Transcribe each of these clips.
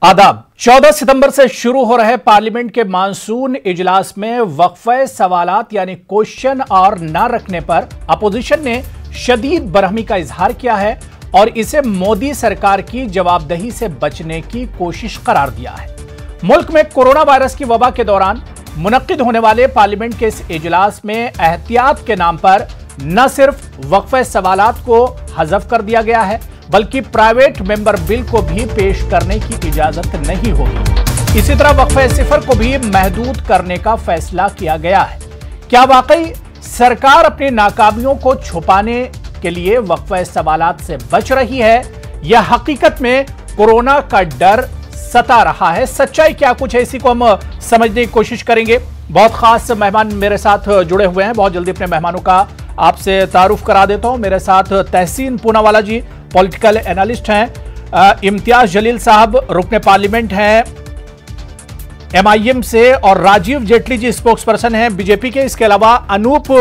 आदाब। 14 सितंबर से शुरू हो रहे पार्लियामेंट के मानसून इजलास में वक्फे सवालात यानी क्वेश्चन और न रखने पर अपोजिशन ने शदीद बरहमी का इजहार किया है और इसे मोदी सरकार की जवाबदेही से बचने की कोशिश करार दिया है। मुल्क में कोरोना वायरस की वबा के दौरान मुनक्किद होने वाले पार्लियामेंट के इस इजलास में एहतियात के नाम पर न सिर्फ वक्फे सवालात को हज़फ कर दिया गया है बल्कि प्राइवेट मेंबर बिल को भी पेश करने की इजाजत नहीं होगी। इसी तरह वक्फे सिफर को भी महदूद करने का फैसला किया गया है। क्या वाकई सरकार अपनी नाकामियों को छुपाने के लिए वक्फे सवालात से बच रही है या हकीकत में कोरोना का डर सता रहा है? सच्चाई क्या कुछ है, इसी को हम समझने की कोशिश करेंगे। बहुत खास मेहमान मेरे साथ जुड़े हुए हैं। बहुत जल्दी अपने मेहमानों का आपसे तारुफ करा देता हूं। मेरे साथ तहसीन पूनावाला जी पॉलिटिकल एनालिस्ट हैं, इम्तियाज जलील साहब रुकने पार्लियामेंट हैं MIM से, और राजीव जेटली जी स्पोक्स पर्सन हैं बीजेपी के। इसके अलावा अनूप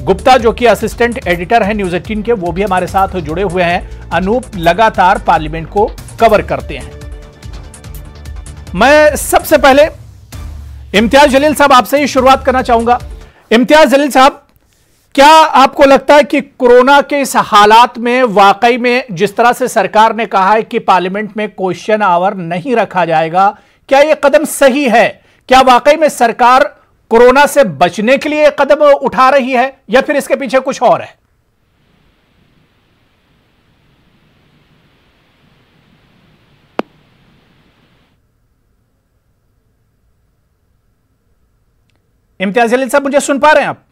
गुप्ता जो कि असिस्टेंट एडिटर हैं न्यूज 18 के, वो भी हमारे साथ जुड़े हुए हैं। अनूप लगातार पार्लियामेंट को कवर करते हैं। मैं सबसे पहले इम्तियाज जलील साहब आपसे ही शुरुआत करना चाहूंगा। इम्तियाज जलील साहब, क्या आपको लगता है कि कोरोना के इस हालात में वाकई में जिस तरह से सरकार ने कहा है कि पार्लियामेंट में क्वेश्चन आवर नहीं रखा जाएगा, क्या यह कदम सही है? क्या वाकई में सरकार कोरोना से बचने के लिए कदम उठा रही है या फिर इसके पीछे कुछ और है? इम्तियाज जलील साहब, मुझे सुन पा रहे हैं आप?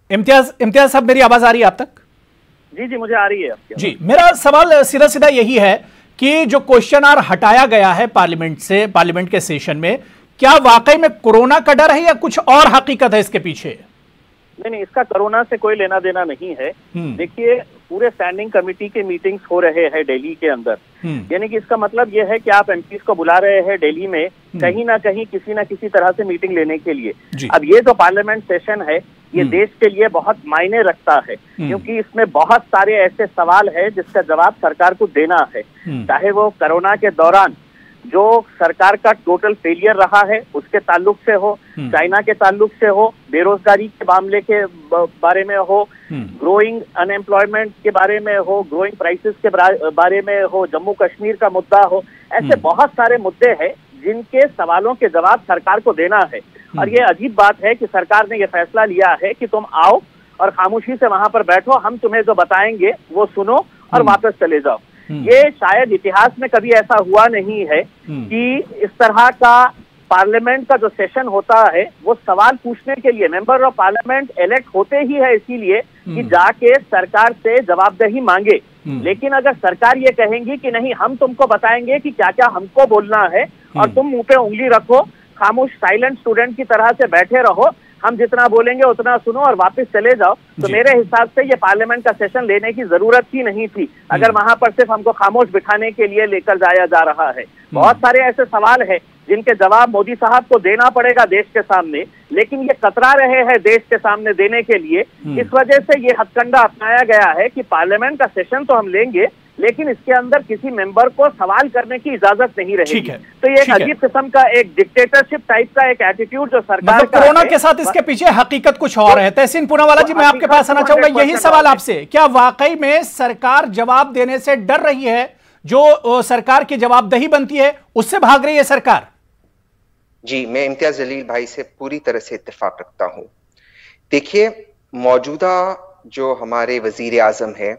इम्तियाज साहब, मेरी आवाज आ रही है आप तक? जी, मुझे आ रही है आपकी। जी, मेरा सवाल सीधा सीधा यही है कि जो क्वेश्चन आवर हटाया गया है पार्लियामेंट से, पार्लियामेंट के सेशन में, क्या वाकई में कोरोना का डर है या कुछ और हकीकत है इसके पीछे? नहीं, इसका कोरोना से कोई लेना देना नहीं है। देखिए, पूरे स्टैंडिंग कमेटी के मीटिंग्स हो रहे हैं दिल्ली के अंदर, यानी कि इसका मतलब यह है कि आप MPs को बुला रहे हैं दिल्ली में कहीं ना कहीं किसी ना किसी तरह से मीटिंग लेने के लिए। अब ये जो पार्लियामेंट सेशन है ये देश के लिए बहुत मायने रखता है, क्योंकि इसमें बहुत सारे ऐसे सवाल है जिसका जवाब सरकार को देना है। चाहे वो कोरोना के दौरान जो सरकार का टोटल फेलियर रहा है उसके ताल्लुक से हो, चाइना के ताल्लुक से हो, बेरोजगारी के मामले के बारे में हो, ग्रोइंग अनएम्प्लॉयमेंट के बारे में हो, ग्रोइंग प्राइसेस के बारे में हो, जम्मू कश्मीर का मुद्दा हो, ऐसे बहुत सारे मुद्दे हैं जिनके सवालों के जवाब सरकार को देना है। और ये अजीब बात है कि सरकार ने ये फैसला लिया है कि तुम आओ और खामोशी से वहां पर बैठो, हम तुम्हें जो बताएंगे वो सुनो और वापस चले जाओ। ये शायद इतिहास में कभी ऐसा हुआ नहीं है कि इस तरह का पार्लियामेंट का जो सेशन होता है वो सवाल पूछने के लिए, मेंबर ऑफ पार्लियामेंट इलेक्ट होते ही है इसीलिए कि जाके सरकार से जवाबदेही मांगे। लेकिन अगर सरकार ये कहेंगी कि नहीं, हम तुमको बताएंगे कि क्या क्या हमको बोलना है और तुम मुंह पे उंगली रखो, खामोश साइलेंट स्टूडेंट की तरह से बैठे रहो, हम जितना बोलेंगे उतना सुनो और वापस चले जाओ, तो मेरे हिसाब से ये पार्लियामेंट का सेशन लेने की जरूरत ही नहीं थी, अगर वहां पर सिर्फ हमको खामोश बिठाने के लिए लेकर जाया जा रहा है। बहुत सारे ऐसे सवाल हैं जिनके जवाब मोदी साहब को देना पड़ेगा देश के सामने, लेकिन ये कतरा रहे हैं देश के सामने देने के लिए। इस वजह से ये हथकंडा अपनाया गया है कि पार्लियामेंट का सेशन तो हम लेंगे लेकिन इसके अंदर किसी मेंबर को सवाल करने की इजाजत नहीं रहेगी। तो ये एक अजीब किस्म का एक डिक्टेटरशिप टाइप का एक एटीट्यूड जो सरकार मतलब कोरोना के साथ इसके पीछे हकीकत कुछ और है। तहसीन पूनावाला जी, मैं आपके पास आना चाहूंगा यही सवाल आपसे, क्या वाकई में सरकार जवाब देने से डर रही है? जो सरकार की जवाबदेही बनती है उससे भाग रही है सरकार? जी, मैं इम्तियाज जलील भाई से पूरी तरह से इत्तेफाक रखता हूं। देखिए, मौजूदा जो हमारे वजीर आजम है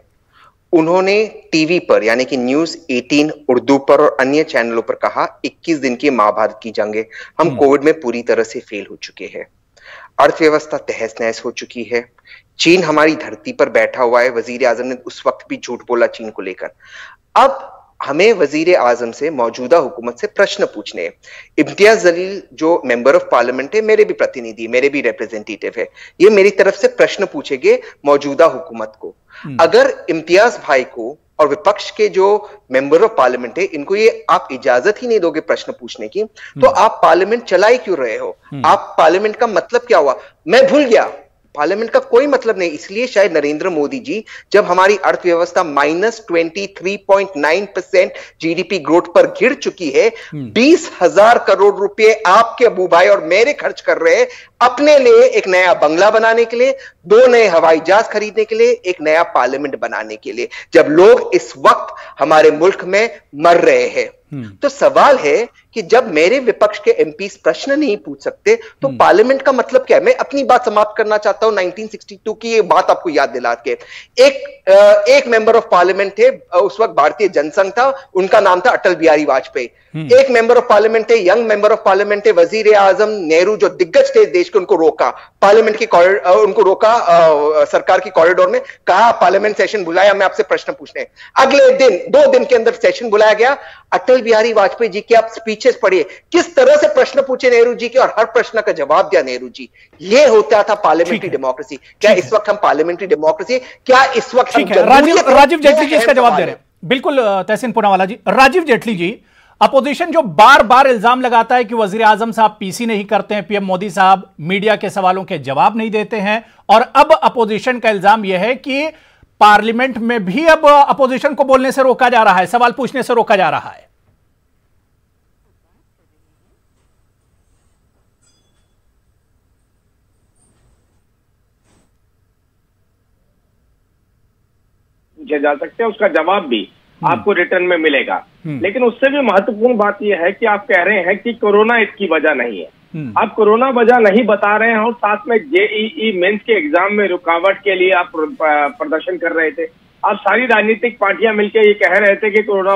उन्होंने टीवी पर यानी कि न्यूज 18 उर्दू पर और अन्य चैनलों पर कहा 21 दिन की महाभारत की जंग है, हम कोविड में पूरी तरह से फेल हो चुके हैं, अर्थव्यवस्था तहस नहस हो चुकी है, चीन हमारी धरती पर बैठा हुआ है। वजीर आजम ने उस वक्त भी झूठ बोला चीन को लेकर। अब हमें वजीर आजम से, मौजूदा हुकूमत से प्रश्न पूछने हैं। इम्तियाज जलील जो मेंबर ऑफ पार्लियामेंट है, मेरे भी प्रतिनिधि, मेरे भी रिप्रेजेंटेटिव है, ये मेरी तरफ से प्रश्न पूछेंगे मौजूदा हुकूमत को। अगर इम्तियाज भाई को और विपक्ष के जो मेंबर ऑफ पार्लियामेंट है इनको ये आप इजाजत ही नहीं दोगे प्रश्न पूछने की, तो आप पार्लियामेंट चला ही क्यों रहे हो? आप पार्लियामेंट का मतलब क्या हुआ? मैं भूल गया, पार्लियामेंट का कोई मतलब नहीं। इसलिए शायद नरेंद्र मोदी जी जब हमारी अर्थव्यवस्था -23.9% जीडीपी ग्रोथ पर गिर चुकी है, 20,000 करोड़ रुपए आपके अबू भाई और मेरे खर्च कर रहे हैं अपने लिए, एक नया बंगला बनाने के लिए, 2 नए हवाई जहाज खरीदने के लिए, एक नया पार्लियामेंट बनाने के लिए, जब लोग इस वक्त हमारे मुल्क में मर रहे हैं। तो सवाल है कि जब मेरे विपक्ष के एमपीज प्रश्न नहीं पूछ सकते तो पार्लियामेंट का मतलब क्या है? मैं अपनी बात समाप्त करना चाहता हूं 1962 की ये बात आपको याद दिला के। एक मेंबर ऑफ पार्लियामेंट थे, उस वक्त भारतीय जनसंघ था, उनका नाम था अटल बिहारी वाजपेयी। एक मेंबर ऑफ पार्लियामेंट थे, यंग मेंबर ऑफ पार्लियामेंट थे, वजीर आजम नेहरू, जो दिग्गज थे देश के, उनको रोका पार्लियामेंट की उनको रोका सरकार की कॉरिडोर में, कहा पार्लियामेंट सेशन बुलाया, मैं आपसे प्रश्न पूछने। अगले दिन 2 दिन के अंदर सेशन बुलाया गया। अटल बिहारी वाजपेयी जी की आप स्पीचेस पढ़िए, किस तरह से प्रश्न पूछे नेहरू जी के और हर प्रश्न का जवाब दिया नेहरू जी। ये होता था पार्लियामेंट्री डेमोक्रेसी। क्या इस वक्त हम पार्लियामेंट्री डेमोक्रेसी, क्या इस वक्त राजीव जेटली जी इसका जवाब दे रहे हैं। बिल्कुल तहसीन पूनावाला जी। राजीव जेटली जी, अपोजिशन जो बार बार इल्जाम लगाता है कि वजीर आजम साहब पीसी नहीं करते हैं, पीएम मोदी साहब मीडिया के सवालों के जवाब नहीं देते हैं, और अब अपोजिशन का इल्जाम यह है कि पार्लियामेंट में भी अब अपोजिशन को बोलने से रोका जा रहा है, सवाल पूछने से रोका जा रहा है। पूछे जा सकते हैं, उसका जवाब भी आपको रिटर्न में मिलेगा। लेकिन उससे भी महत्वपूर्ण बात यह है कि आप कह रहे हैं कि कोरोना इसकी वजह नहीं है। आप कोरोना वजह नहीं बता रहे हैं और साथ में जेईई मेंस के एग्जाम में रुकावट के लिए आप प्रदर्शन कर रहे थे। आप सारी राजनीतिक पार्टियां मिलकर ये कह रहे थे कि कोरोना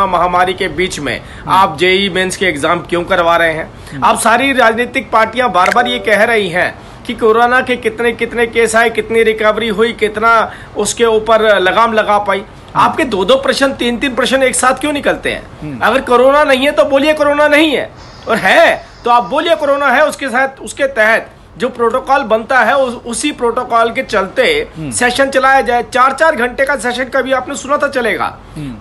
महामारी के बीच में आप जेईई मेंस के एग्जाम क्यों करवा रहे हैं। आप सारी राजनीतिक पार्टियां बार बार ये कह रही हैं कि कोरोना के कितने कितने केस आए, कितनी रिकवरी हुई, कितना उसके ऊपर लगाम लगा पाई। आपके 2-2 प्रश्न, 3-3 प्रश्न एक साथ क्यों निकलते हैं? अगर कोरोना नहीं है तो बोलिए कोरोना नहीं है, और है तो आप बोलिए कोरोना है। उसके साथ उसके तहत जो प्रोटोकॉल बनता है उसी प्रोटोकॉल के चलते सेशन चलाया जाए। 4-4 घंटे का सेशन कभी आपने सुना था चलेगा?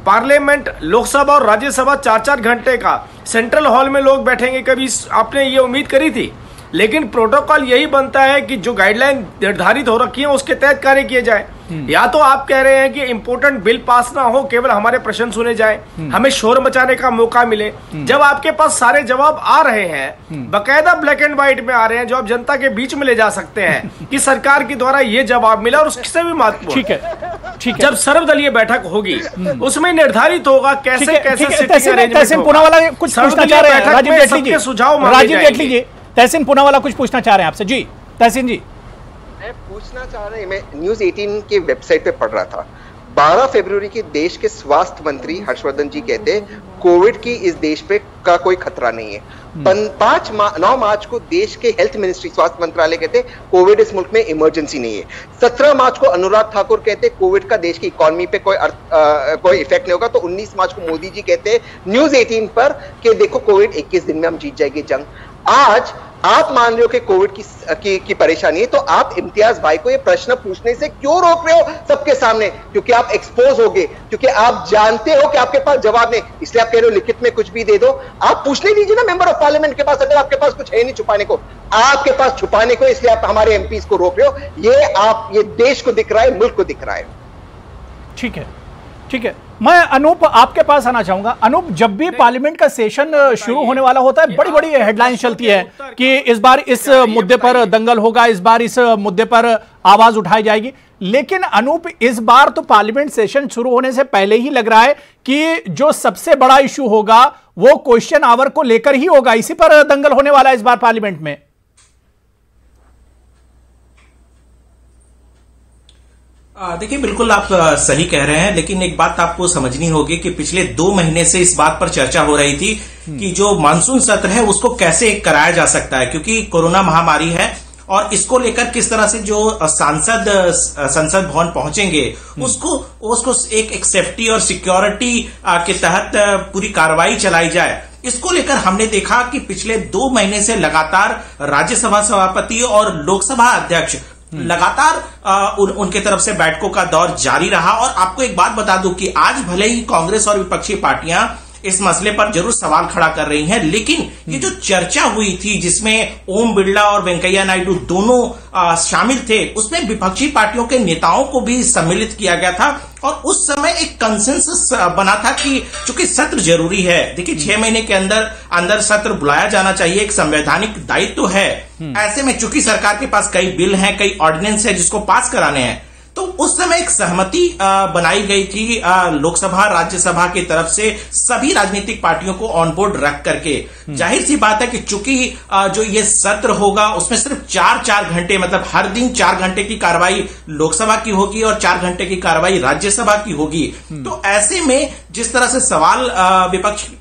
पार्लियामेंट, लोकसभा और राज्यसभा 4-4 घंटे का सेंट्रल हॉल में लोग बैठेंगे, कभी आपने ये उम्मीद करी थी? लेकिन प्रोटोकॉल यही बनता है कि जो गाइडलाइन निर्धारित हो रखी है उसके तहत कार्य किए जाए। या तो आप कह रहे हैं कि इंपोर्टेंट बिल पास ना हो, केवल हमारे प्रश्न सुने जाए, हमें शोर मचाने का मौका मिले। जब आपके पास सारे जवाब आ रहे हैं, बकायदा ब्लैक एंड व्हाइट में आ रहे हैं, जो आप जनता के बीच में ले जा सकते हैं कि सरकार के द्वारा ये जवाब मिला, और उससे भी महत्वपूर्ण, ठीक है, जब सर्वदलीय बैठक होगी उसमें निर्धारित होगा कैसे कैसे तहसीन पूनावाला कुछ पूछना चाह रहे हैं। राजीव जेटली जी, तहसीन पूनावाला कुछ पूछना चाह रहे हैं आपसे। जी तहसीन जी। मैं पूछना चाह रहे हैं, मैं न्यूज 18 के वेबसाइट पे पढ़ रहा था, 12 फरवरी के देश के स्वास्थ्य मंत्री हर्षवर्धन जी कहते कोविड की इस देश पे का कोई खतरा नहीं है। 9 मार्च को देश के हेल्थ मिनिस्ट्री, स्वास्थ्य मंत्रालय कहते कोविड इस मुल्क में इमरजेंसी नहीं है। 17 मार्च को अनुराग ठाकुर कहते कोविड का देश की इकोनॉमी पे कोई इफेक्ट नहीं होगा। तो 19 मार्च को मोदी जी कहते न्यूज 18 पर कि देखो कोविड 21 दिन में हम जीत जाएंगे जंग। आज आप मान रहे हो कि कोविड की परेशानी है, तो आप इम्तियाज भाई को ये प्रश्न पूछने से क्यों रोक रहे हो सबके सामने? क्योंकि आप एक्सपोज होगे, क्योंकि आप जानते हो कि आपके पास जवाब नहीं, इसलिए आप कह रहे हो लिखित में कुछ भी दे दो। आप पूछने दीजिए ना मेंबर ऑफ पार्लियामेंट के पास, अगर आपके पास कुछ है नहीं छुपाने को, आपके पास छुपाने को, इसलिए आप हमारे एमपीज को रोक रहे हो। ये देश को दिख रहा है, मुल्क को दिख रहा है। ठीक है, ठीक है। मैं अनूप आपके पास आना चाहूंगा। अनूप, जब भी पार्लियामेंट का सेशन शुरू होने वाला होता है, बड़ी बड़ी हेडलाइन चलती है कि इस बार इस मुद्दे पर दंगल होगा, इस बार इस मुद्दे पर आवाज उठाई जाएगी। लेकिन अनूप, इस बार तो पार्लियामेंट सेशन शुरू होने से पहले ही लग रहा है कि जो सबसे बड़ा इश्यू होगा वो क्वेश्चन आवर को लेकर ही होगा, इसी पर दंगल होने वाला है इस बार पार्लियामेंट में। देखिए, बिल्कुल आप सही कह रहे हैं, लेकिन एक बात आपको समझनी होगी कि पिछले 2 महीने से इस बात पर चर्चा हो रही थी कि जो मानसून सत्र है उसको कैसे कराया जा सकता है, क्योंकि कोरोना महामारी है और इसको लेकर किस तरह से जो सांसद संसद भवन पहुंचेंगे उसको एक सेफ्टी और सिक्योरिटी के तहत पूरी कार्रवाई चलाई जाए। इसको लेकर हमने देखा कि पिछले 2 महीने से लगातार राज्यसभा सभापति और लोकसभा अध्यक्ष लगातार उनके तरफ से बैठकों का दौर जारी रहा। और आपको एक बात बता दूं कि आज भले ही कांग्रेस और विपक्षी पार्टियां इस मसले पर जरूर सवाल खड़ा कर रही हैं, लेकिन ये जो चर्चा हुई थी जिसमें ओम बिरला और वेंकैया नायडू दोनों शामिल थे, उसमें विपक्षी पार्टियों के नेताओं को भी सम्मिलित किया गया था और उस समय एक कंसेंसस बना था कि चूंकि सत्र जरूरी है, देखिए 6 महीने के अंदर सत्र बुलाया जाना चाहिए, एक संवैधानिक दायित्व है। ऐसे में चूंकि सरकार के पास कई बिल हैं, कई ऑर्डिनेंस है जिसको पास कराने हैं, तो उस समय एक सहमति बनाई गई थी लोकसभा राज्यसभा की तरफ से सभी राजनीतिक पार्टियों को ऑन बोर्ड रख करके। जाहिर सी बात है कि चूंकि जो ये सत्र होगा उसमें सिर्फ 4-4 घंटे, मतलब हर दिन 4 घंटे की कार्रवाई लोकसभा की होगी और 4 घंटे की कार्रवाई राज्यसभा की होगी। तो ऐसे में जिस तरह से सवाल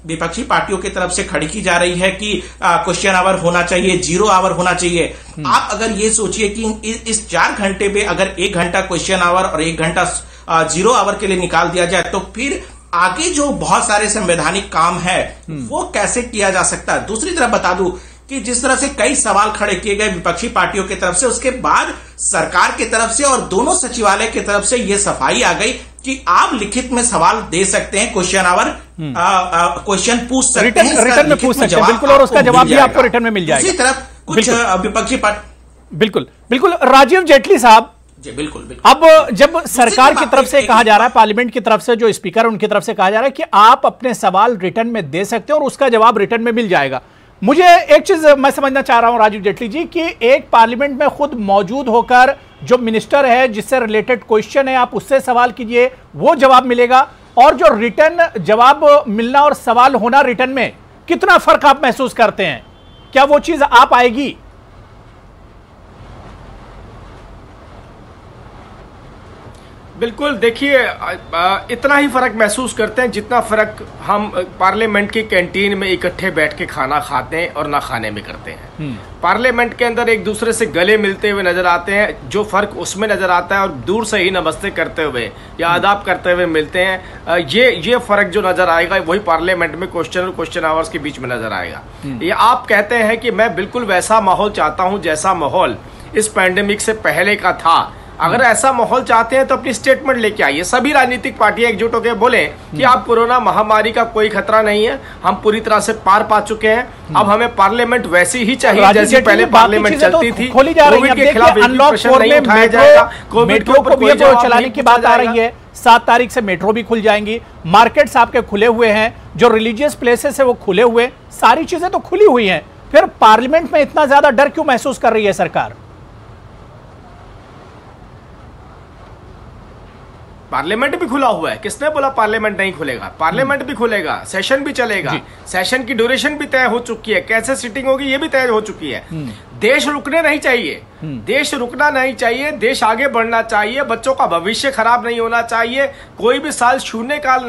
विपक्षी पार्टियों की तरफ से खड़ी की जा रही है कि क्वेश्चन आवर होना चाहिए, 0 आवर होना चाहिए, आप अगर ये सोचिए कि इस 4 घंटे में अगर 1 घंटा क्वेश्चन आवर और 1 घंटा 0 आवर के लिए निकाल दिया जाए तो फिर आगे जो बहुत सारे संवैधानिक काम है वो कैसे किया जा सकता है। दूसरी तरफ बता दूं कि जिस तरह से कई सवाल खड़े किए गए विपक्षी पार्टियों की तरफ से, उसके बाद सरकार की तरफ से और दोनों सचिवालय की तरफ से यह सफाई आ गई कि आप लिखित में सवाल दे सकते हैं, क्वेश्चन आवर क्वेश्चन पूछ सकते हैं, रिटर्न में पूछ सकते हैं, बिल्कुल, और उसका जवाब भी आपको रिटर्न में मिल जाएगा। दूसरी तरफ कुछ विपक्षी पार्टी, बिल्कुल राजीव जेटली साहब, बिल्कुल। अब जब सरकार की तरफ से कहा जा रहा है, पार्लियामेंट की तरफ से जो स्पीकर उनकी तरफ से कहा जा रहा है कि आप अपने सवाल रिटर्न में दे सकते हो और उसका जवाब रिटर्न में मिल जाएगा, मुझे एक चीज मैं समझना चाह रहा हूं राजीव जेटली जी कि एक पार्लियामेंट में खुद मौजूद होकर जो मिनिस्टर है जिससे रिलेटेड क्वेश्चन है आप उससे सवाल कीजिए, वो जवाब मिलेगा, और जो रिटर्न जवाब मिलना और सवाल होना रिटर्न में कितना फर्क आप महसूस करते हैं? क्या वो चीज आप आएगी? बिल्कुल, देखिए इतना ही फर्क महसूस करते हैं जितना फर्क हम पार्लियामेंट की कैंटीन में इकट्ठे बैठ के खाना खाते हैं और ना खाने में करते हैं। पार्लियामेंट के अंदर एक दूसरे से गले मिलते हुए नजर आते हैं, जो फर्क उसमें नजर आता है, और दूर से ही नमस्ते करते हुए या आदाब करते हुए मिलते हैं, ये फर्क जो नजर आएगा वही पार्लियामेंट में क्वेश्चन और क्वेश्चन आवर्स के बीच में नजर आएगा। ये आप कहते हैं कि मैं बिल्कुल वैसा माहौल चाहता हूं जैसा माहौल इस पैंडेमिक से पहले का था। अगर ऐसा माहौल चाहते हैं तो अपनी स्टेटमेंट लेके आइए, सभी राजनीतिक पार्टियां एकजुट होकर बोले कि आप कोरोना महामारी का कोई खतरा नहीं है, हम पूरी तरह से पार पा चुके हैं, अब हमें पार्लियामेंट वैसी ही चाहिए जैसे पहले पार्लियामेंट चलती थी। कोविड के खिलाफ अनलॉक 4 में नहीं जाएगा, कोविड के ऊपर कोई जवाब चलाने की बात आ रही है। 7 तारीख से मेट्रो भी खुल जाएंगी, मार्केट्स आपके खुले हुए हैं, जो रिलीजियस प्लेसेस है वो खुले हुए, सारी चीजें तो खुली हुई हैं, फिर पार्लियामेंट में इतना ज्यादा डर क्यों महसूस कर रही है सरकार? पार्लियामेंट भी खुला हुआ है, किसने बोला पार्लियामेंट नहीं खुलेगा? पार्लियामेंट भी खुलेगा, सेशन भी चलेगा, सेशन की ड्यूरेशन भी तय हो चुकी है, कैसे सिटिंग होगी ये भी तय हो चुकी है। देश रुकने नहीं चाहिए, देश रुकना नहीं चाहिए, देश आगे बढ़ना चाहिए, बच्चों का भविष्य खराब नहीं होना चाहिए, कोई भी साल शून्य साल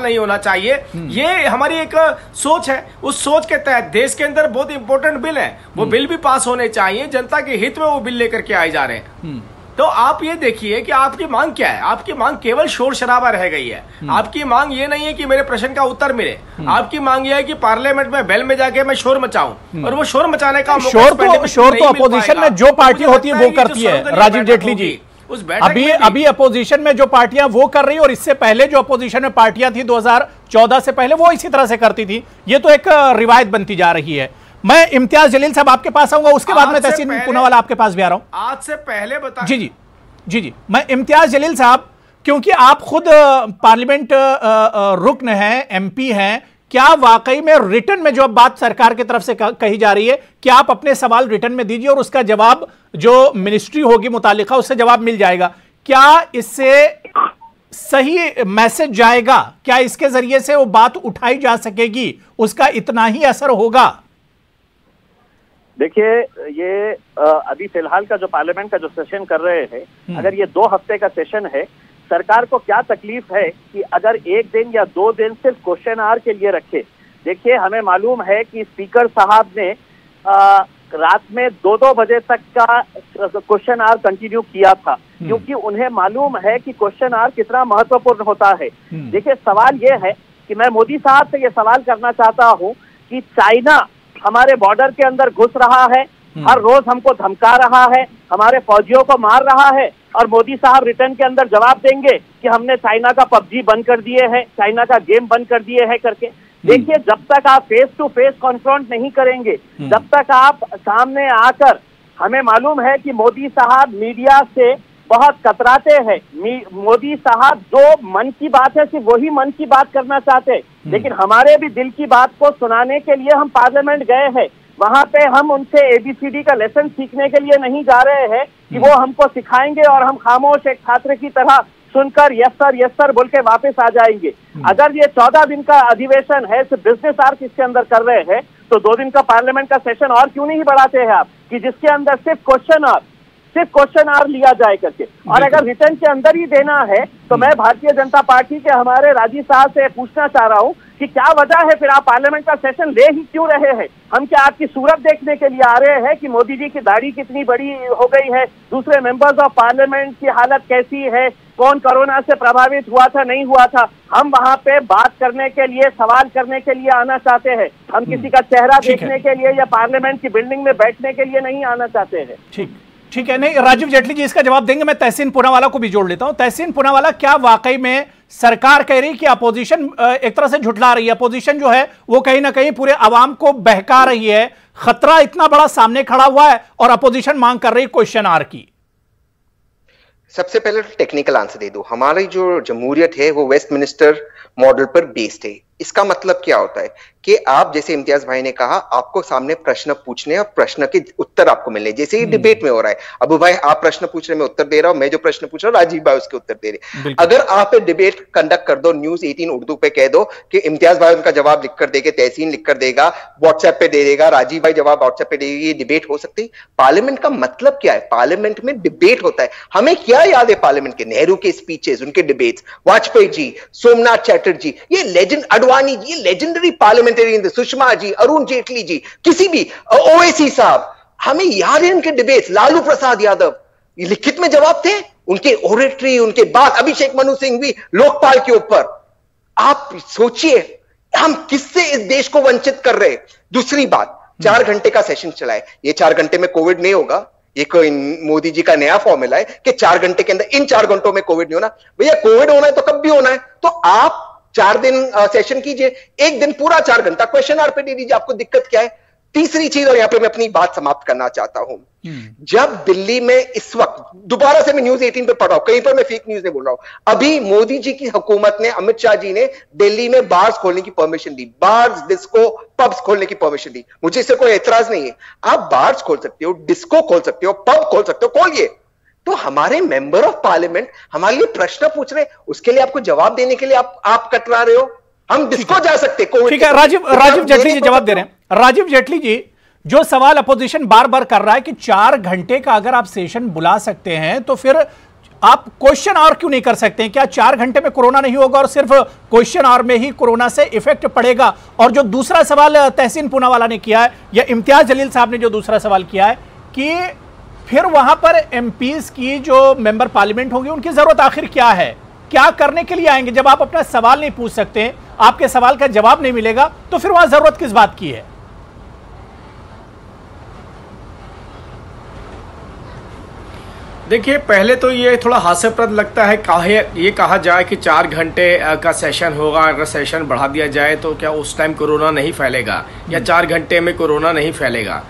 नहीं होना चाहिए। ये हमारी एक सोच है, उस सोच के तहत देश के अंदर बहुत इंपॉर्टेंट बिल है, वो बिल भी पास होने चाहिए, जनता के हित में वो बिल लेकर के आए जा रहे हैं। तो आप ये देखिए कि आपकी मांग क्या है। आपकी मांग केवल शोर शराबा रह गई है। आपकी मांग ये नहीं है कि मेरे प्रश्न का उत्तर मिले, आपकी मांग ये है कि पार्लियामेंट में बेल में जाके मैं शोर मचाऊं, और वो शोर मचाने का शोर तो अपोजिशन में जो पार्टी होती है वो करती है राजीव जेटली जी। अभी अपोजिशन में जो पार्टियां वो कर रही है, और इससे पहले जो अपोजिशन में पार्टियां थी 2014 से पहले वो इसी तरह से करती थी। ये तो एक रिवायत बनती जा रही है। मैं इम्तियाज जलील साहब आपके पास आऊंगा, उसके बाद में तहसीन पूनावाला आपके पास भी आ रहा हूं। आज से पहले बता जी मैं इम्तियाज जलील साहब, क्योंकि आप खुद पार्लियामेंट रुकन हैं, एमपी हैं, क्या वाकई में रिटर्न में जो अब बात सरकार की तरफ से कही जा रही है कि आप अपने सवाल रिटर्न में दीजिए और उसका जवाब जो मिनिस्ट्री होगी मुतालिका उससे जवाब मिल जाएगा, क्या इससे सही मैसेज जाएगा? क्या इसके जरिए से वो बात उठाई जा सकेगी? उसका इतना ही असर होगा? देखिए, ये अभी फिलहाल का जो पार्लियामेंट का जो सेशन कर रहे हैं, अगर ये 2 हफ्ते का सेशन है, सरकार को क्या तकलीफ है कि अगर 1 दिन या 2 दिन सिर्फ क्वेश्चन आवर के लिए रखे। देखिए, हमें मालूम है कि स्पीकर साहब ने रात में 2-2 बजे तक का क्वेश्चन आवर कंटिन्यू किया था, क्योंकि उन्हें मालूम है कि क्वेश्चन आवर कितना महत्वपूर्ण होता है। देखिए, सवाल ये है कि मैं मोदी साहब से ये सवाल करना चाहता हूँ कि चाइना हमारे बॉर्डर के अंदर घुस रहा है, हर रोज हमको धमका रहा है, हमारे फौजियों को मार रहा है, और मोदी साहब रिटर्न के अंदर जवाब देंगे कि हमने चाइना का पबजी बंद कर दिए है, चाइना का गेम बंद कर दिए है करके। देखिए, जब तक आप फेस टू फेस कॉन्फ्रंट नहीं करेंगे, जब तक आप सामने आकर, हमें मालूम है कि मोदी साहब मीडिया से बहुत कतराते हैं। मोदी साहब जो मन की बात है सिर्फ वही मन की बात करना चाहते हैं, लेकिन हमारे भी दिल की बात को सुनाने के लिए हम पार्लियामेंट गए हैं। वहां पे हम उनसे ABCD का लेसन सीखने के लिए नहीं जा रहे हैं कि वो हमको सिखाएंगे और हम खामोश एक छात्र की तरह सुनकर यस सर बोल के वापस आ जाएंगे। अगर ये 14 दिन का अधिवेशन है, सिर्फ बिजनेस आवर्स इसके अंदर कर रहे हैं, तो 2 दिन का पार्लियामेंट का सेशन और क्यों नहीं बढ़ाते हैं आप, कि जिसके अंदर सिर्फ क्वेश्चन आवर लिया जाए करके। और अगर रिटर्न के अंदर ही देना है तो मैं भारतीय जनता पार्टी के हमारे राजीव साहब से पूछना चाह रहा हूं कि क्या वजह है फिर आप पार्लियामेंट का सेशन ले ही क्यों रहे हैं? हम क्या आपकी सूरत देखने के लिए आ रहे हैं कि मोदी जी की दाढ़ी कितनी बड़ी हो गई है, दूसरे मेंबर्स ऑफ पार्लियामेंट की हालत कैसी है, कौन कोरोना से प्रभावित हुआ था नहीं हुआ था? हम वहां पे बात करने के लिए, सवाल करने के लिए आना चाहते हैं। हम किसी का चेहरा देखने के लिए या पार्लियामेंट की बिल्डिंग में बैठने के लिए नहीं आना चाहते हैं। ठीक है, नहीं, राजीव जेटली जी इसका जवाब देंगे। मैं तहसीन पूनावाला को भी जोड़ लेता हूं। तहसीन पूनावाला, क्या वाकई में सरकार कह रही कि अपोजिशन एक तरह से झुठला रही है, अपोजिशन जो है वो कहीं ना कहीं पूरे आवाम को बहका रही है, खतरा इतना बड़ा सामने खड़ा हुआ है और अपोजिशन मांग कर रही है क्वेश्चन आवर की? सबसे पहले टेक्निकल आंसर दे दो। हमारी जो जमहूरियत है वो वेस्टमिनिस्टर मॉडल पर बेस्ड है। इसका मतलब क्या होता है कि आप, जैसे इम्तियाज भाई ने कहा, आपको सामने प्रश्न पूछने और प्रश्न के उत्तर आपको मिलने, जैसे ही डिबेट में हो रहा है। अबू भाई आप प्रश्न पूछ रहे, मैं उत्तर दे रहा हूं, मैं जो प्रश्न पूछ रहा हूं राजीव भाई उसके उत्तर दे रहे। अगर आप डिबेट कंडक्ट कर दो, न्यूज 18 उर्दू पे कह दो कि इम्तियाज भाई उनका जवाब लिख कर देगा, तहसीन लिख कर देगा, व्हाट्सएप पे दे देगा, राजीव भाई जवाब व्हाट्सएप पे देगी, ये डिबेट हो सकती है। पार्लियामेंट का मतलब क्या है? पार्लियामेंट में डिबेट होता है। हमें क्या याद है पार्लियामेंट के? नेहरू के स्पीचेस, उनके डिबेट्स, वाजपेयी जी, सोमनाथ चैटर्जी, ये लेजेंड, अडवाणी जी, ये लेजेंडरी पार्लियामेंटेरियन, सुषमा जी, अरुण जेटली जी, किसी भी, ओवैसी साहब, हमें याद है उनके डिबेट्स। लालू प्रसाद यादव, ये लिखित में जवाब थे उनके, ओरेटरी, उनके बाद अभिषेक मनु सिंह भी लोकपाल के ऊपर। आप सोचिए हम किससे इस देश को वंचित कर रहे हैं। दूसरी बात, 4 घंटे का सेशन चला है, ये 4 घंटे में कोविड नहीं होगा, ये कोई मोदी जी का नया फॉर्मूला है कि 4 घंटे के अंदर, इन 4 घंटों में कोविड नहीं होना। भैया कोविड होना है तो कब भी होना है, तो आप 4 दिन सेशन कीजिए, 1 दिन पूरा 4 घंटा क्वेश्चन आवर पे दे दीजिए, आपको दिक्कत क्या है? तीसरी चीज, और यहां पे मैं अपनी बात समाप्त करना चाहता हूं, जब दिल्ली में इस वक्त, दोबारा से मैं न्यूज 18 पे पढ़ रहा हूं, कहीं पर मैं फेक न्यूज नहीं बोल रहा हूं, अभी मोदी जी की हुकूमत ने, अमित शाह जी ने दिल्ली में बार्स खोलने की परमिशन दी, बार्स, डिस्को, पब्स खोलने की परमिशन दी। मुझे इससे कोई एतराज नहीं है, आप बार्स खोल सकते हो, डिस्को खोल सकते हो, पब खोल सकते हो, खोलिए। तो हमारे मेंबर ऑफ पार्लियामेंट हमारे लिए प्रश्न पूछ रहे, उसके लिए आपको जवाब देने के लिए आप कतरा रहे हो। हम डिस्को जा सकते। ठीक है, राजीव जेटली जी जवाब दे रहे हैं। राजीव जेटली जी, जो सवाल अपोजिशन बार बार कर रहा है कि 4 घंटे का अगर आप सेशन बुला सकते हैं तो फिर आप क्वेश्चन आवर क्यों नहीं कर सकते हैं? क्या 4 घंटे में कोरोना नहीं होगा और सिर्फ क्वेश्चन आवर में ही कोरोना से इफेक्ट पड़ेगा? और जो दूसरा सवाल तहसीन पूनावाला ने किया है या इम्तियाज जलील साहब ने जो दूसरा सवाल किया है कि फिर वहां पर एमपीज की जो मेंबर पार्लियामेंट होंगे उनकी जरूरत आखिर क्या है? क्या करने के लिए आएंगे? जब आप अपना सवाल नहीं पूछ सकते, आपके सवाल का जवाब नहीं मिलेगा, तो फिर वहां जरूरत किस बात की है? देखिए, पहले तो ये थोड़ा हास्यप्रद लगता है ये कहा जाए कि 4 घंटे का सेशन होगा, अगर सेशन बढ़ा दिया जाए तो क्या उस टाइम कोरोना नहीं फैलेगा या 4 घंटे में कोरोना नहीं फैलेगा।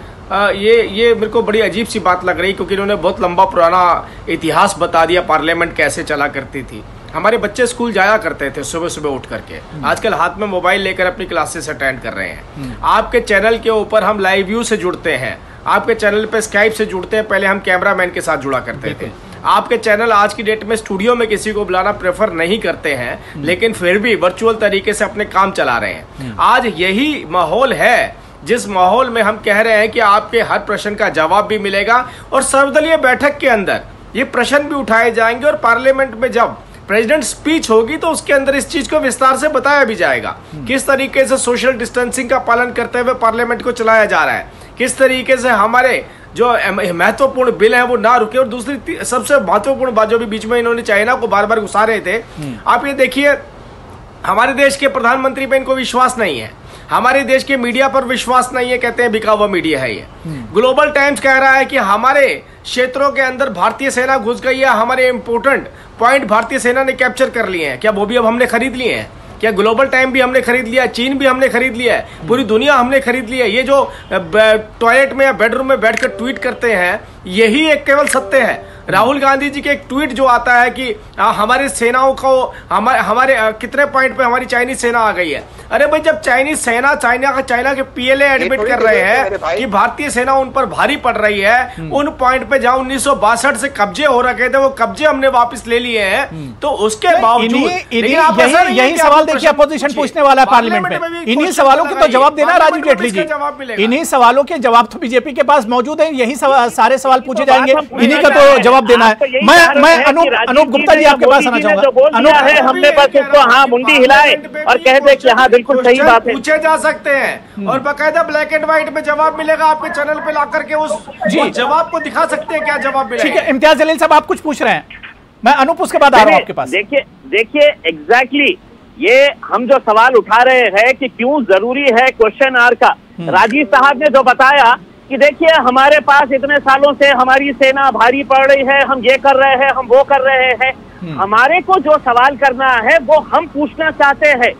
ये मेरे को बड़ी अजीब सी बात लग रही, क्योंकि इन्होंने बहुत लंबा पुराना इतिहास बता दिया पार्लियामेंट कैसे चला करती थी। हमारे बच्चे स्कूल जाया करते थे सुबह सुबह उठ करके, आजकल हाथ में मोबाइल लेकर अपनी क्लासेस अटेंड कर रहे हैं। आपके चैनल के ऊपर हम लाइव व्यू से जुड़ते हैं, आपके चैनल पे स्काइप से जुड़ते हैं, पहले हम कैमरामैन के साथ जुड़ा करते थे। आपके चैनल आज की डेट में स्टूडियो में किसी को बुलाना प्रेफर नहीं करते हैं, लेकिन फिर भी वर्चुअल तरीके से अपने काम चला रहे हैं। आज यही माहौल है जिस माहौल में हम कह रहे हैं कि आपके हर प्रश्न का जवाब भी मिलेगा और सर्वदलीय बैठक के अंदर ये प्रश्न भी उठाए जाएंगे और पार्लियामेंट में जब प्रेसिडेंट स्पीच होगी तो उसके अंदर इस चीज को विस्तार से बताया भी जाएगा, किस तरीके से सोशल डिस्टेंसिंग का पालन करते हुए पार्लियामेंट को चलाया जा रहा है, किस तरीके से हमारे जो महत्वपूर्ण बिल है वो ना रुके। और दूसरी सबसे महत्वपूर्ण बात जो भी बीच में इन्होंने चाइना को बार बार घुसा रहे थे, आप ये देखिए हमारे देश के प्रधानमंत्री पे इनको विश्वास नहीं है, हमारे देश के मीडिया पर विश्वास नहीं है, कहते हैं बिका हुआ मीडिया है ये। ग्लोबल टाइम्स कह रहा है कि हमारे क्षेत्रों के अंदर भारतीय सेना घुस गई है, हमारे इंपोर्टेंट पॉइंट भारतीय सेना ने कैप्चर कर लिए हैं। क्या वो भी अब हमने खरीद लिए हैं? क्या ग्लोबल टाइम भी हमने खरीद लिया है? चीन भी हमने खरीद लिया है? पूरी दुनिया हमने खरीद लिया है? ये जो टॉयलेट में या बेडरूम में बैठकर ट्वीट करते हैं, यही एक केवल सत्य है। राहुल गांधी जी के एक ट्वीट जो आता है कि हमारे सेनाओं को हमारे कितने पॉइंट पे हमारी चाइनीज सेना आ गई है। अरे भाई, जब चाइनीज सेना चाइना के पीएलए एडमिट कर रहे हैं कि भारतीय सेना उन पर भारी पड़ रही है, उन पॉइंट पे जहां 1962 से कब्जे हो रखे थे वो कब्जे हमने वापस ले लिए हैं, तो उसके बावजूद यही सवाल देखिए अपोजिशन पूछने वाला है पार्लियामेंट में। इन्हीं सवालों के तो जवाब देना राजीव जेटली जी, इन्हीं सवालों के जवाब तो बीजेपी के पास मौजूद है। यही सारे सवाल पूछे जाएंगे, इन्हीं का तो जवाब देना है। मैं अनूप गुप्ता जी आपके पास आना चाहूंगा। अनूप है, हमने बस उसको हाँ मुंडी हिलाए और कह दे कि हाँ बिल्कुल सही बात है। पूछे जा सकते हैं और बाकायदा ब्लैक एंड व्हाइट में जवाब मिलेगा आपके चैनल पे ला करके उस जवाब को दिखा सकते हैं क्या जवाब मिलेगा। ठीक है, इम्तियाज जलील साहब आप कुछ पूछ रहे हैं, मैं अनूप उसके बाद आ रहा हूं आपके पास। देखिए एग्जैक्टली ये हम जो सवाल उठा रहे हैं कि क्यों जरूरी है क्वेश्चन आवर का, राजीव साहब ने जो बताया कि देखिए हमारे पास इतने सालों से हमारी सेना भारी पड़ रही है, हम ये कर रहे हैं, हम वो कर रहे हैं। हमारे को जो सवाल करना है वो हम पूछना चाहते हैं।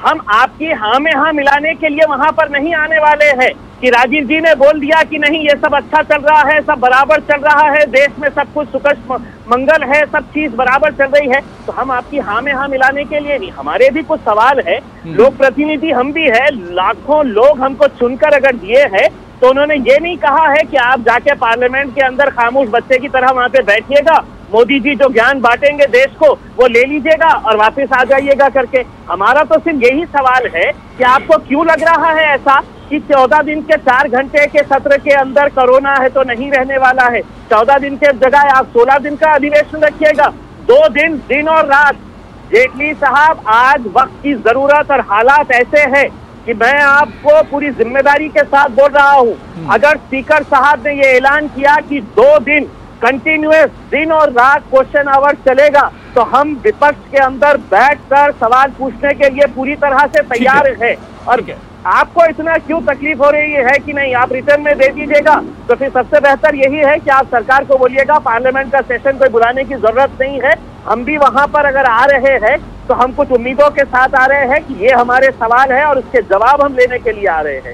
हम आपकी हाँ में हाँ मिलाने के लिए वहां पर नहीं आने वाले हैं कि राजीव जी ने बोल दिया कि नहीं ये सब अच्छा चल रहा है, सब बराबर चल रहा है, देश में सब कुछ सुख मंगल है, सब चीज बराबर चल रही है, तो हम आपकी हाँ में हाँ मिलाने के लिए नहीं। हमारे भी कुछ सवाल है, लोक प्रतिनिधि हम भी है, लाखों लोग हमको चुनकर अगर दिए हैं तो उन्होंने ये नहीं कहा है कि आप जाके पार्लियामेंट के अंदर खामोश बच्चे की तरह वहां पे बैठिएगा, मोदी जी जो ज्ञान बांटेंगे देश को वो ले लीजिएगा और वापस आ जाइएगा करके। हमारा तो सिर्फ यही सवाल है कि आपको क्यों लग रहा है ऐसा कि 14 दिन के 4 घंटे के सत्र के अंदर कोरोना है तो नहीं रहने वाला है। 14 दिन के जगह आप 16 दिन का अधिवेशन रखिएगा, 2 दिन और रात। जेटली साहब, आज वक्त की जरूरत और हालात ऐसे है कि मैं आपको पूरी जिम्मेदारी के साथ बोल रहा हूं, अगर स्पीकर साहब ने ये ऐलान किया कि 2 दिन कंटिन्यूअस दिन और रात क्वेश्चन आवर चलेगा तो हम विपक्ष के अंदर बैठकर सवाल पूछने के लिए पूरी तरह से तैयार है। और आपको इतना क्यों तकलीफ हो रही है कि नहीं आप रिटर्न में दे दीजिएगा, तो फिर सबसे बेहतर यही है कि आप सरकार को बोलिएगा पार्लियामेंट का सेशन कोई बुलाने की जरूरत नहीं है। हम भी वहां पर अगर आ रहे हैं तो हम कुछ उम्मीदों के साथ आ रहे हैं कि ये हमारे सवाल है और उसके जवाब हम लेने के लिए आ रहे हैं।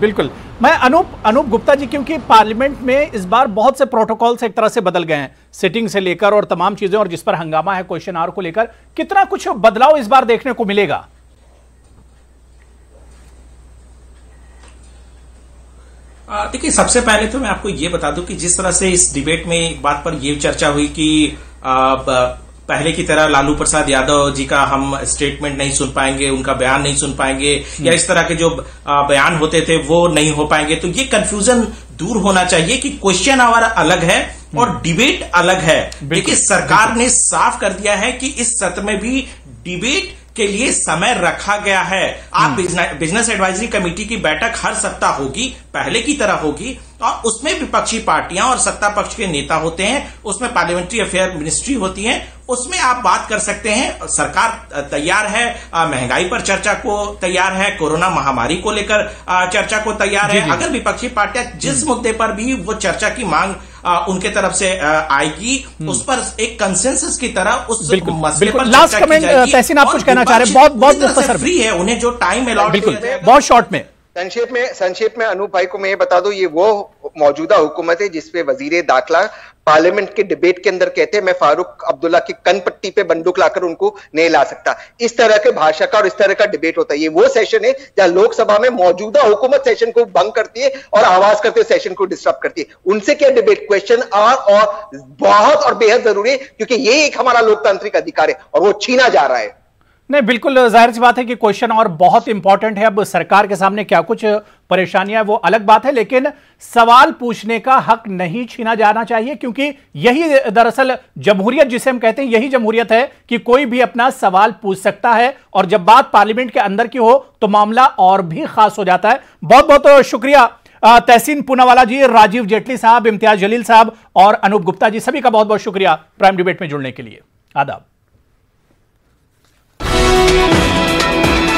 बिल्कुल। मैं अनूप गुप्ता जी, क्योंकि पार्लियामेंट में इस बार बहुत से प्रोटोकॉल्स एक तरह से बदल गए हैं, सिटिंग से लेकर और तमाम चीजें, और जिस पर हंगामा है क्वेश्चन आवर को लेकर, कितना कुछ बदलाव इस बार देखने को मिलेगा? देखिए, सबसे पहले तो मैं आपको ये बता दूं कि जिस तरह से इस डिबेट में एक बात पर यह चर्चा हुई कि पहले की तरह लालू प्रसाद यादव जी का हम स्टेटमेंट नहीं सुन पाएंगे, उनका बयान नहीं सुन पाएंगे, या इस तरह के जो बयान होते थे वो नहीं हो पाएंगे, तो ये कंफ्यूजन दूर होना चाहिए कि क्वेश्चन आवर अलग है और डिबेट अलग है। देखिए, सरकार ने साफ कर दिया है कि इस सत्र में भी डिबेट के लिए समय रखा गया है। आप बिजनेस एडवाइजरी कमेटी की बैठक हर सप्ताह होगी, पहले की तरह होगी, और उसमें विपक्षी पार्टियां और सत्ता पक्ष के नेता होते हैं, उसमें पार्लियामेंट्री अफेयर मिनिस्ट्री होती है, उसमें आप बात कर सकते हैं। सरकार तैयार है, महंगाई पर चर्चा को तैयार है, कोरोना महामारी को लेकर चर्चा को तैयार है। अगर विपक्षी पार्टियां जिस मुद्दे पर भी वो चर्चा की मांग उनके तरफ से आएगी, उस पर एक कंसेंसस की तरह उस मसले पर लास्ट कमेंट तहसीन आप कुछ कहना चाह रहे हैं? बहुत फ्री है, उन्हें जो टाइम अलॉट किया है, बहुत शॉर्ट में संक्षेप में अनूप भाई को मैं ये बता दूं, ये वो मौजूदा हुकूमत है जिसपे वजीर दाखिला पार्लियामेंट के डिबेट के अंदर कहते हैं मैं फारूक अब्दुल्ला की कनपट्टी पे बंदूक लाकर उनको नहीं ला सकता। इस तरह के भाषा का और इस तरह का डिबेट होता है। ये वो सेशन है जहां लोकसभा में मौजूदा हुकूमत सेशन को भंग करती है और आवाज करते हुए सेशन को डिस्टर्ब करती है। उनसे क्या डिबेट, क्वेश्चन आवर और बहुत और बेहद जरूरी है, क्योंकि ये एक हमारा लोकतांत्रिक अधिकार है और वो छीना जा रहा है। नहीं, बिल्कुल जाहिर सी बात है कि क्वेश्चन और बहुत इंपॉर्टेंट है। अब सरकार के सामने क्या कुछ परेशानियां वो अलग बात है, लेकिन सवाल पूछने का हक नहीं छीना जाना चाहिए, क्योंकि यही दरअसल जमहूरियत जिसे हम कहते हैं, यही जमहूरियत है कि कोई भी अपना सवाल पूछ सकता है, और जब बात पार्लियामेंट के अंदर की हो तो मामला और भी खास हो जाता है। बहुत बहुत शुक्रिया तहसीन पूनावाला जी, राजीव जेटली साहब, इम्तियाज जलील साहब और अनूप गुप्ता जी, सभी का बहुत बहुत शुक्रिया प्राइम डिबेट में जुड़ने के लिए। आदाब।